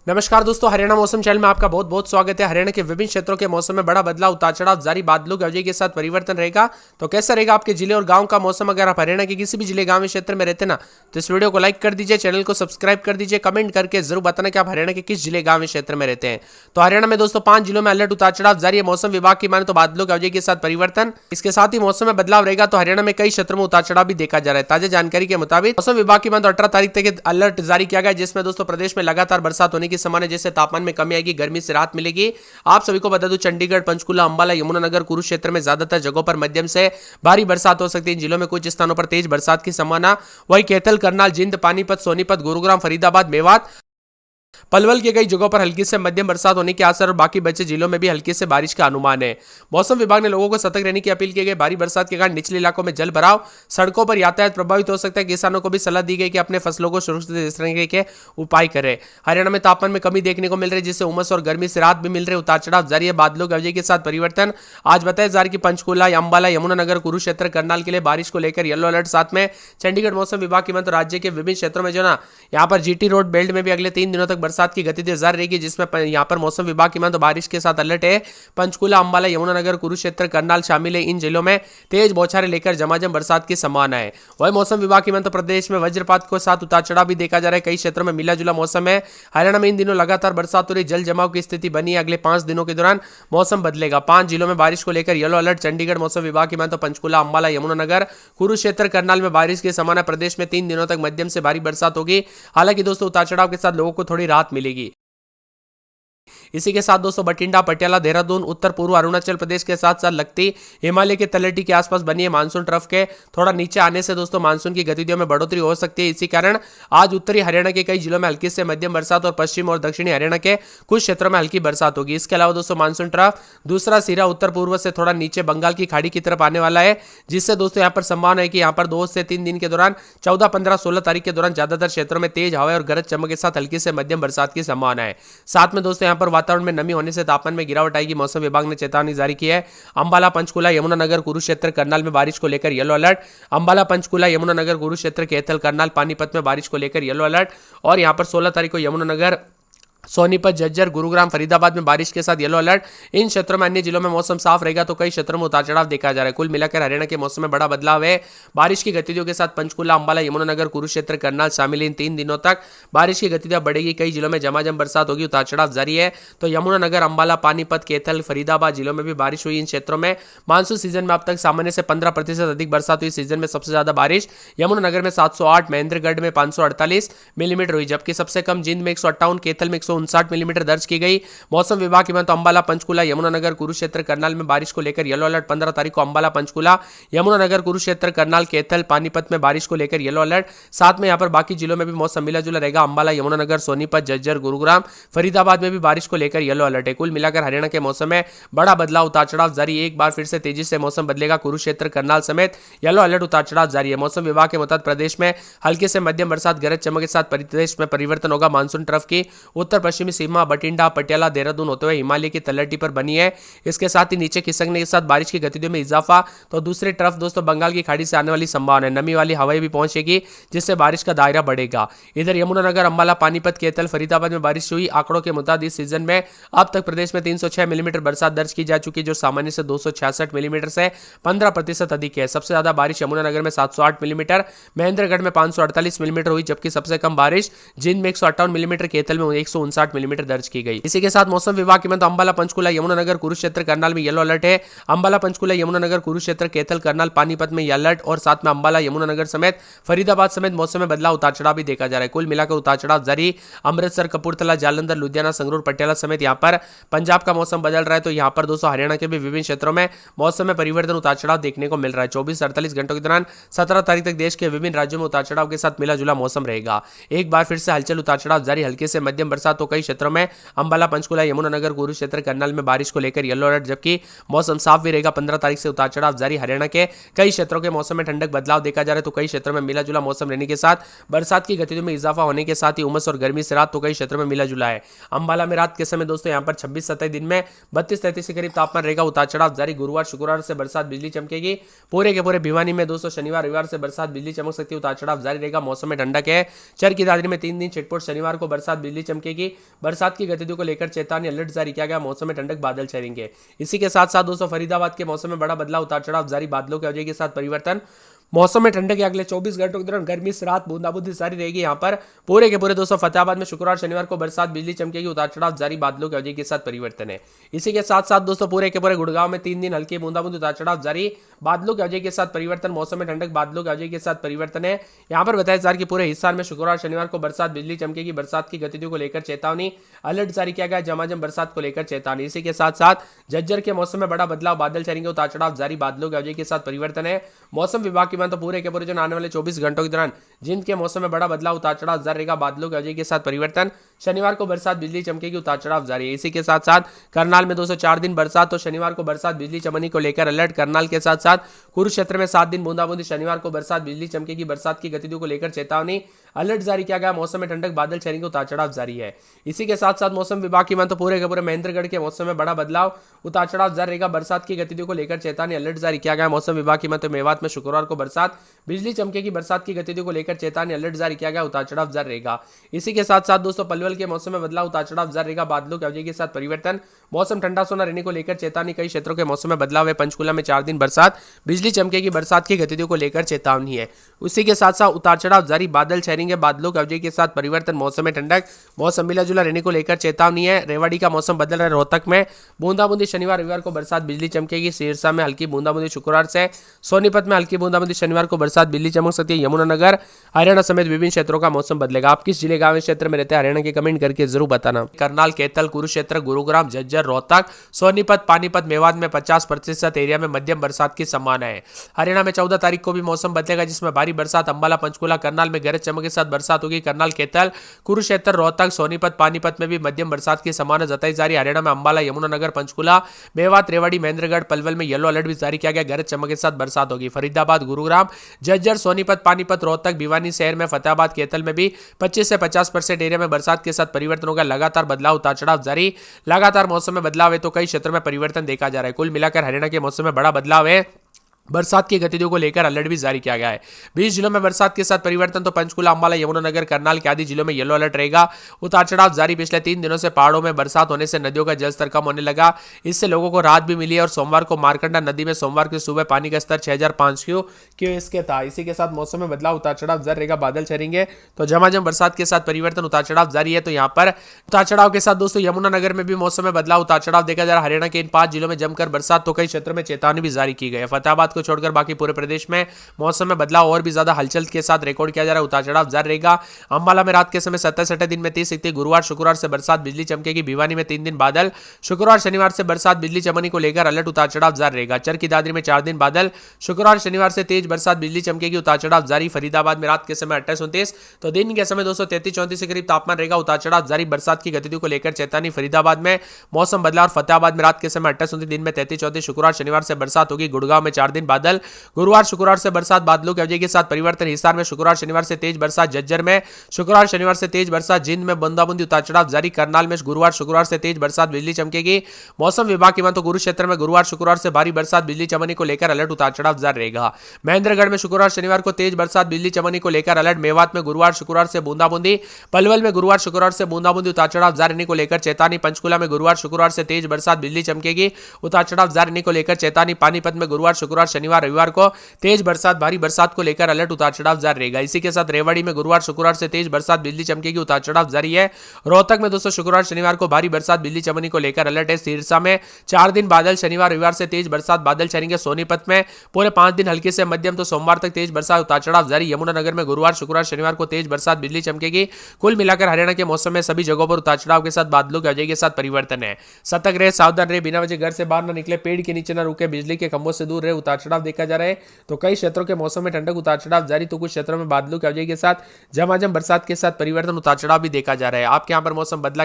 नमस्कार दोस्तों, हरियाणा मौसम चैनल में आपका बहुत बहुत स्वागत है। हरियाणा के विभिन्न क्षेत्रों के मौसम में बड़ा बदलाव, उतार चढ़ाव जारी, बादलों की अवधि के साथ परिवर्तन रहेगा। तो कैसा रहेगा आपके जिले और गांव का मौसम? अगर आप हरियाणा के किसी भी जिले गांव क्षेत्र में रहते ना, तो इस वीडियो को लाइक कर दीजिए, चैनल को सब्सक्राइब कर दीजिए, कमेंट करके जरूर बताना कि आप हरियाणा के किस जिले गांव क्षेत्र में रहते हैं। तो हरियाणा में दोस्तों 5 जिलों में अलर्ट, उतार चढ़ाव जारी है। मौसम विभाग की माने तो बादलों की अवधि के साथ परिवर्तन, इसके साथ ही मौसम में बदलाव रहेगा। तो हरियाणा में कई क्षेत्रों में उतार चढ़ाव भी देखा जा रहा है। ताजा जानकारी के मुताबिक मौसम विभाग की माने तो 18 तारीख तक अलर्ट जारी किया गया, जिसमें दोस्तों प्रदेश में लगातार बरसात होने की संभावना, जिससे तापमान में कमी आएगी, गर्मी से राहत मिलेगी। आप सभी को बता दूं, चंडीगढ़, पंचकुला, अंबाला, यमुनानगर, कुरुक्षेत्र में ज्यादातर जगहों पर मध्यम से भारी बरसात हो सकती है। इन जिलों में कुछ स्थानों पर तेज बरसात की संभावना। वहीं कैथल, करनाल, जिंद, पानीपत, सोनीपत, गुरुग्राम, फरीदाबाद, मेवात, पलवल के कई जगहों पर हल्की से मध्यम बरसात होने के आसार और बाकी बचे जिलों में भी हल्की से बारिश का अनुमान है। मौसम विभाग ने लोगों को सतर्क रहने की अपील की गई। भारी बरसात के कारण निचले इलाकों में जल भराव, सड़कों पर यातायात प्रभावित हो सकता है। किसानों को भी सलाह दी गई कि अपने फसलों को सुरक्षित रखने के उपाय करें। हरियाणा में तापमान में कमी देखने को मिल रही है, जिससे उमस और गर्मी से राहत भी मिल रही है। उतार चढ़ाव जारी है, बादलों की अवधि के साथ परिवर्तन। आज बताया जा रहा है कि पंचकुला, अंबाला, यमुनानगर, कुरुक्षेत्र, करनाल के लिए बारिश को लेकर येलो अलर्ट। साथ में चंडीगढ़ मौसम विभाग की माने राज्य के विभिन्न क्षेत्रों में जो ना यहाँ पर जीटी रोड बेल्ट में भी अगले 3 दिनों तक बरसात की गतिविधि जारी रहेगी, जिसमें यहाँ पर मौसम विभाग की माने तो बारिश के साथ अलर्ट है। पंचकुला, अंबाला, यमुनानगर, कुरुक्षेत्र, करनाल शामिल है। इन जिलों में तेज बौछारें लेकर झमाझम बरसात की संभावना है। वही मौसम विभाग की माने तो प्रदेश में वज्रपात के साथ उतार चढ़ाव भी देखा जा रहा है। कई क्षेत्रों में मिला जुला मौसम है। हरियाणा में इन दिनों लगातार बरसात हो रही, जल जमाव की स्थिति बनी है। अगले 5 दिनों के दौरान मौसम बदलेगा। 5 जिलों में बारिश को लेकर येलो अलर्ट। चंडीगढ़ मौसम विभाग की माने तो पंचकुला, अंबाला, यमुनानगर, कुरुक्षेत्र, करनाल में बारिश की संभावना। प्रदेश में 3 दिनों तक मध्यम से भारी बरसात होगी। हालांकि दोस्तों उतार चढ़ाव के साथ लोगों को थोड़ी राहत मिलेगी। इसी के साथ दोस्तों बठिंडा, पटियाला, देहरादून, उत्तर पूर्व अरुणाचल प्रदेश के साथ साथ लगती हिमालय के तलहटी के आसपास बनी है मानसून ट्रफ के थोड़ा नीचे आने से दोस्तों मानसून की गतिविधियों में बढ़ोतरी हो सकती है। इसी कारण आज उत्तरी हरियाणा के कई जिलों में हल्की से मध्यम बरसात और पश्चिम और दक्षिणी हरियाणा के कुछ क्षेत्रों में हल्की बरसात होगी। इसके अलावा दोस्तों मानसून ट्रफ दूसरा सिरा उत्तर पूर्व से थोड़ा नीचे बंगाल की खाड़ी की तरफ आने वाला है, जिससे दोस्तों यहाँ पर संभावना है कि यहाँ पर 2 से 3 दिन के दौरान 14, 15, 16 तारीख के दौरान ज्यादातर क्षेत्रों में तेज हवा और गरज चमक के साथ हल्की से मध्यम बरसात की संभावना है। साथ में दोस्तों यहाँ पर वातावरण में नमी होने से तापमान में गिरावट आएगी। मौसम विभाग ने चेतावनी जारी की है। अंबाला, पंचकुला, यमुनानगर, कुरुक्षेत्र, करनाल में बारिश को लेकर येलो अलर्ट। अंबाला, पंचकुला, यमुनानगर, कुरुक्षेत्र, कैथल, करनाल, पानीपत में बारिश को लेकर येलो अलर्ट। और यहां पर 16 तारीख को यमुनानगर, सोनीपत, झज्जर, गुरुग्राम, फरीदाबाद में बारिश के साथ येलो अलर्ट। इन क्षेत्रों में अन्य जिलों में मौसम साफ रहेगा, तो कई क्षेत्रों में उतार चढ़ाव देखा जा रहा है। कुल मिलाकर हरियाणा के मौसम में बड़ा बदलाव है। बारिश की गतिविधियों के साथ पंचकुला, अंबाला, यमुनानगर, कुरुक्षेत्र, करनाल शामिल। इन 3 दिनों तक बारिश की गतिविधियां बढ़ेगी। कई जिलों में झमाझम बरसात होगी, उतार चढ़ाव जारी है। तो यमुनानगर, अंबाला, पानीपत, कैथल, फरीदाबाद जिलों में भी बारिश हुई। इन क्षेत्रों में मानसून सीजन में अब तक सामान्य से 15% अधिक बरसात हुई। सीजन में सबसे ज्यादा बारिश यमुनानगर में 708, महेंद्रगढ़ में 548 मिलीमीटर हुई, जबकि सबसे कम जिंद में 158, कैथल में 159 मिलीमीटर दर्ज की गई। मौसम विभाग की माने तो अंबाला, पंचकुला, यमुनानगर, कुरुक्षेत्र, करनाल में बारिश को लेकर येलो अलर्ट। 15 तारीख को अंबाला, पंचकुला, यमुनानगर, कुरुक्षेत्र, करनाल, कैथल, पानीपत में बारिश को लेकर येलो अलर्ट। साथ में यहां पर बाकी जिलों में भी मौसम मिला जुला रहेगा। अंबाला, यमुनानगर, सोनीपत, झज्जर, गुरुग्राम, फरीदाबाद में भी बारिश को लेकर येलो अलर्ट है। कुल मिलाकर हरियाणा के मौसम में बड़ा बदलाव, उतार चढ़ाव जारी। एक बार फिर से तेजी से मौसम बदलेगा। कुरुक्षेत्र, करनाल समेत येलो अलर्ट, उतार चढ़ाव जारी है। मौसम विभाग के मुताबिक प्रदेश में हल्के से मध्यम बरसात, गरज चमक के साथ प्रदेश में परिवर्तन होगा। मानसून ट्रफ की उत्तर पश्चिमी सीमा बठिंडा, पटियाला, देहरादून होते हुए हिमालय की तलहटी पर बनी है। इसके साथ ही नीचे खिसकने के साथ बारिश की गतिविधियों में इजाफा। तो दूसरे तरफ दोस्तों बंगाल की खाड़ी से आने वाली संभावना है। नमी वाली हवाएं भी पहुंचेगी, जिससे बारिश का दायरा बढ़ेगा। इधर यमुनानगर, अंबाला, पानीपत, कैथल, फरीदाबाद में बारिश हुई। आंकड़ों के मुताबिक इस सीजन में अब तक प्रदेश में 306 मिलीमीटर बरसात दर्ज की जा चुकी है, जो सामान्य से 266 मिलीमीटर से 15% अधिक है। सबसे ज्यादा बारिश यमुनानगर में 708 मिलीमीटर, महेंद्रगढ़ में 548 मिलीमीटर हुई, जबकि सबसे कम बारिश जिंद में 158 मिलीमीटर, कैथल में 159 मिलीमीटर दर्ज की गई। इसी के साथ मौसम विभाग की माने तो अंबाला, पंचकुला, यमुनानगर, कुरुक्षेत्र, करनाल में येलो अलर्ट है। अंबाला, पंचकुला, यमुनानगर, कुरुक्षेत्र, कैथल, करनाल, पानीपत में अलर्ट। और साथ में अंबाला, यमुनानगर समेत फरीदाबाद समेत मौसम में बदलाव, उतार चढ़ाव भी देखा जा रहा है। कुल मिलाकर उतार चढ़ाव जारी। अमृतसर, कपूरथला, जालंधर, लुधियाना, संगरूर, पटियाला समेत यहाँ पर पंजाब का मौसम बदल रहा है। तो यहाँ पर दोस्तों हरियाणा के भी विभिन्न क्षेत्रों में मौसम में परिवर्तन, उतार चढ़ाव देखने को मिल रहा है। 24 से 48 घंटों के दौरान 17 तारीख तक देश के विभिन्न राज्यों में उतार चढ़ाव के साथ मिला जुला मौसम रहेगा। एक बार फिर से हलचल, उतार चढ़ाव जारी। हल्के से मध्यम बरसात तो कई क्षेत्रों में अंबाला, पंचकुला, यमुनानगर, कुरुक्षेत्र, करनाल में बारिश को लेकर येलो अलर्ट, जबकि मौसम साफ भी रहेगा। 15 तारीख से उतार चढ़ाव जारी। हरियाणा के कई क्षेत्रों के मौसम में ठंडक बदलाव देखा जा रहा है। तो कई क्षेत्रों में मिला जुला मौसम रहने के साथ बरसात की गतिविधियों में इजाफा होने के साथ ही उमस और गर्मी से रात तो कई क्षेत्रों में मिला जुला है। अंबाला में रात के समय दोस्तों यहाँ पर 26-27 दिन में 32-33 के करीब तापमान रहेगा। उतार चढ़ाव जारी। गुरुवार, शुक्रवार से बरसात, बिजली चमकेगी। पूरे के पूरे भिवानी में दोस्तों शनिवार, रविवार से बरसात, बिजली चमक सकती है। उतार चढ़ाव जारी रहेगा। मौसम में ठंडक है। चर की दादरी में 3 दिन छिटपुट, शनिवार को बरसात, बिजली चमकेगी। चमकेगी। बरसात की गतिविधियों को लेकर चेतावनी अलर्ट जारी किया गया। मौसम में ठंडक, बादल छाएंगे। इसी के साथ साथ दोस्तों फरीदाबाद के मौसम में बड़ा बदलाव, उतार चढ़ाव जारी, बादलों की वजह के साथ परिवर्तन। मौसम में ठंडक के अगले 24 घंटों के दौरान गर्मी से रात, बूंदाबूंदी जारी रहेगी। यहाँ पर पूरे के पूरे दोस्तों फतेहाबाद में शुक्रवार शनिवार को बरसात, बिजली चमकेगी, उतार चढ़ाव जारी, बादलों की वजह के साथ परिवर्तन है। इसी के साथ साथ दोस्तों पूरे के पूरे गुड़गांव में 3 दिन हल्की बूंदाबूंदी, उतार चढ़ाव जारी, बादलों की वजह के साथ परिवर्तन। मौसम में ठंडक, बादलों की वजह के साथ परिवर्तन है। यहाँ पर बताया जा रहा है कि पूरे हिस्सा में शुक्रवार शनिवार को बरसात, बिजली चमकेगी। बरसात की गतिविधियों को लेकर चेतावनी अलर्ट जारी किया गया। झमाझम बरसात को लेकर चेतावनी। इसी के साथ साथ झज्जर के मौसम में बड़ा बदलाव, बादल छाएंगे, उतार चढ़ाव जारी, बादलों की वजह के साथ परिवर्तन है। मौसम विभाग की माने तो पूरे के पूरे जो आने वाले 24 घंटों के दौरान जिंद के मौसम में बड़ा बदलाव, उतार चढ़ाव जारी रहेगा, बादलों की वजह के साथ परिवर्तन। शनिवार को बरसात, बिजली चमकेगी, उतार चढ़ाव जारी है। इसी के साथ साथ करनाल में 204 दिन बरसात, तो शनिवार को बरसात, बिजली चमनी को लेकर अलर्ट। करनाल के साथ साथ कुरुक्षेत्र में 7 दिन बूंदाबूंदी, शनिवार को बरसात, बिजली चमकेगी। बरसात की गतिविधियों को लेकर चेतावनी अलर्ट जारी किया गया। मौसम में ठंडक, बादल छाएंगे, उतार चढ़ाव जारी है। इसी के साथ साथ मौसम विभाग की माने तो पूरे के पूरे महेंद्रगढ़ के मौसम में बड़ा बदलाव, उतार चढ़ाव जारी रहेगा। बरसात की गतिविधियों को लेकर चेतावनी अलर्ट जारी किया गया। मौसम विभाग की माने तो मेवात में शुक्रवार को बरसात, बिजली चमकेगी। बरसात की गतिविधियों को लेकर चेतावनी अलर्ट जारी किया गया। उतार चढ़ाव जारी रहेगा। इसी के साथ साथ दोस्तों पलवल के मौसम में बदलाव, उतार चढ़ाव जारी रहेगा। बादलों की वजह के साथ परिवर्तन। मौसम ठंडा सोना रहने को लेकर चेतावनी। कई क्षेत्रों के मौसम में बदलाव है। पंचकुला में 4 दिन बरसात, बिजली चमकेगी। बरसात की गतिविधियों को लेकर चेतावनी है। उसी के साथ साथ उतार चढ़ाव जारी, बादल छाएंगे, बादलों की वजह के साथ परिवर्तन। मौसम में ठंडक, मौसम मिला जुला रहने को लेकर चेतावनी है। रेवाड़ी का मौसम बदल रहा है। रोहतक में बूंदाबूंदी, शनिवार रविवार को बरसात, बिजली चमकेगी। सिरसा में हल्की बूंदाबूंदी शुक्रवार से। सोनीपत में हल्की बूंदाबूंदी, शनिवार को बरसात, बिजली चमक सकती है। यमुनानगर, हरियाणा समेत विभिन्न क्षेत्रों का मौसम बदलेगा। आप किस जिले गांव क्षेत्र में रहते हैं हरियाणा के कमेंट करके जरूर बताना। करनाल, कैथल, कुरुक्षेत्र, गुरुग्राम, झज्जर, रोहतक, सोनीपत, पानीपत, मेवात में 50% एरिया में मध्यम बरसात की संभावना है। हरियाणा में 14 तारीख को भी मौसम बदलेगा, जिसमें भारी बरसात। अंबाला, पंचकुला, करनाल में गरज चमक के साथ बरसात होगी। करनाल, कैथल, कुरुक्षेत्र, रोहतक, सोनीपत, पानीपत में भी मध्यम बरसात की संभावना जताई जा रही है। हरियाणा में अंबाला, यमुनानगर, पंचकुला, मेवात, रेवाड़ी, महेंद्रगढ़, पलवल में येलो अलर्ट भी जारी किया गया। गरज चमक के साथ बरसात होगी। फरीदाबाद, गुरुग्राम, झज्जर, सोनीपत, पानीपत, रोहतक, भिवानी शहर में, फतेहाबाद, कैथल में भी 25 से 50% एरिया में बरसात के साथ परिवर्तन होगा। लगातार बदलाव, उतार चढ़ाव जारी। लगातार मौसम में बदलाव है तो कई क्षेत्रों में परिवर्तन देखा जा रहा है। कुल मिलाकर हरियाणा के मौसम में बड़ा बदलाव है। बरसात की गतिविधियों को लेकर अलर्ट भी जारी किया गया है। 20 जिलों में बरसात के साथ परिवर्तन, तो पंचकुला, अंबाला, यमुनानगर, करनाल के आदि जिलों में येलो अलर्ट रहेगा। उतार चढ़ाव जारी। पिछले 3 दिनों से पहाड़ों में बरसात होने से नदियों का जलस्तर कम होने लगा। इससे लोगों को राहत भी मिली है। और सोमवार को मारकंडा नदी में सोमवार की सुबह पानी का स्तर 6500 क्यूसेक था। इसी के साथ मौसम में बदलाव, उतार चढ़ाव जारी रहेगा। बादल छाएंगे तो झमाझम बरसात के साथ परिवर्तन, उतार चढ़ाव जारी है। तो यहाँ पर उतार चढ़ाव के साथ दोस्तों यमुनानगर में भी मौसम में बदलाव, उतार चढ़ाव देखा जा रहा है। हरियाणा के इन 5 जिलों में जमकर बरसात, तो कई क्षेत्रों में चेतावनी भी जारी की गई है। फतेहाबाद को छोड़कर बाकी पूरे प्रदेश में मौसम में बदलाव और भी ज्यादा हलचल के साथ रिकॉर्ड किया जा रहा है। उतार चढ़ाव जारी रहेगा। अंबाला में रात के समय 27 दिन में 30 इकतीस, गुरुवार शुक्रवार से बरसात, बिजली चमकेगी। भिवानी में 3 दिन बादल, शुक्रवार शनिवार से बरसात, बिजली चमनी को लेकर अलर्ट, उतार चढ़ाव जारी रहेगा। चरखी दादरी में 4 दिन बादल, शुक्रवार शनिवार से तेज बरसात, बिजली चमकेगी, उतार चढ़ाव जारी। फरीदाबाद में रात के समय 28-29, तो दिन के समय 233-34 के करीब तापमान रहेगा। उतार चढ़ाव जारी। बरसात की गतिविधियों को लेकर चेतावनी। फरीदाबाद में मौसम बदला। और फतेहाबाद में रात के समय 28-29, दिन में 33-34, शुक्रवार शनिवार से बरसात होगी। गुड़गांव में 4 दिन बादल, गुरुवार शुक्रवार से बरसात, बादलों की वजह के साथ परिवर्तन। हिसार में शुक्रवार शनिवार से तेज बरसात। झज्जर में शुक्रवार शनिवार से तेज बरसात। जिंद में बूंदाबूंदी, उतार चढ़ाव जारी। करनाल में गुरुवार शुक्रवार से तेज बरसात, बिजली चमकेगी। मौसम विभाग की माने तो कुरुक्षेत्र में गुरुवार शुक्रवार से भारी बरसात, बिजली चमनी को लेकर अलर्ट, उतार चढ़ाव जारी रहेगा। महेंद्रगढ़ में शुक्रवार शनिवार को तेज बरसात, बिजली चमनी को लेकर अलर्ट। मेवात में गुरुवार शुक्रवार से बूंदाबूंदी। पलवल में गुरुवार शुक्रवार से बूंदाबूंदी, उतार चढ़ाव जारी रहने को लेकर चेतावनी। पंचकुला में गुरुवार शुक्रवार से तेज बरसात, बिजली चमकेगी, उतार चढ़ाव जारी रहने को लेकर चेतावनी। पानीपत में गुरुवार शुक्रवार शनिवार रविवार को तेज बरसात, भारी बरसात को लेकर अलर्ट, उतार चढ़ाव जारी रहेगा। इसी के साथ रेवाड़ी में गुरुवार शुक्रवार से तेज बरसात, बिजली चमकेगी, उतार चढ़ाव जारी है। रोहतक में दोस्तों शुक्रवार शनिवार को भारी बरसात, बिजली चमनी को लेकर अलर्ट है। सिरसा में 4 दिन बादल, शनिवार रविवार से तेज बरसात, बादल छाएंगे। सोनीपत में पूरे 5 दिन हल्की से मध्यम, तो सोमवार तक तेज बरसात, उतार चढ़ाव जारी। यमुनानगर में गुरुवार शुक्रवार शनिवार को तेज बरसात, बिजली चमकेगी। कुल मिलाकर हरियाणा के मौसम में सभी जगहों पर उतार चढ़ाव के साथ बादलों की वजह के साथ परिवर्तन है। सतर्क रहे, सावधान रहे, बिना वजह घर से बाहर न निकले, पेड़ के नीचे न रुके, बिजली के खंभों से दूर रहे। उतार चढ़ाव देखा जा रहा है तो कई क्षेत्रों के मौसम में ठंडक, उतार चढ़ाव जारी। तो कुछ क्षेत्रों में बादलों की वजह के साथ झमाझम बरसात के साथ परिवर्तन, उतार चढ़ाव भी देखा जा रहा है। आपके यहाँ पर मौसम बदला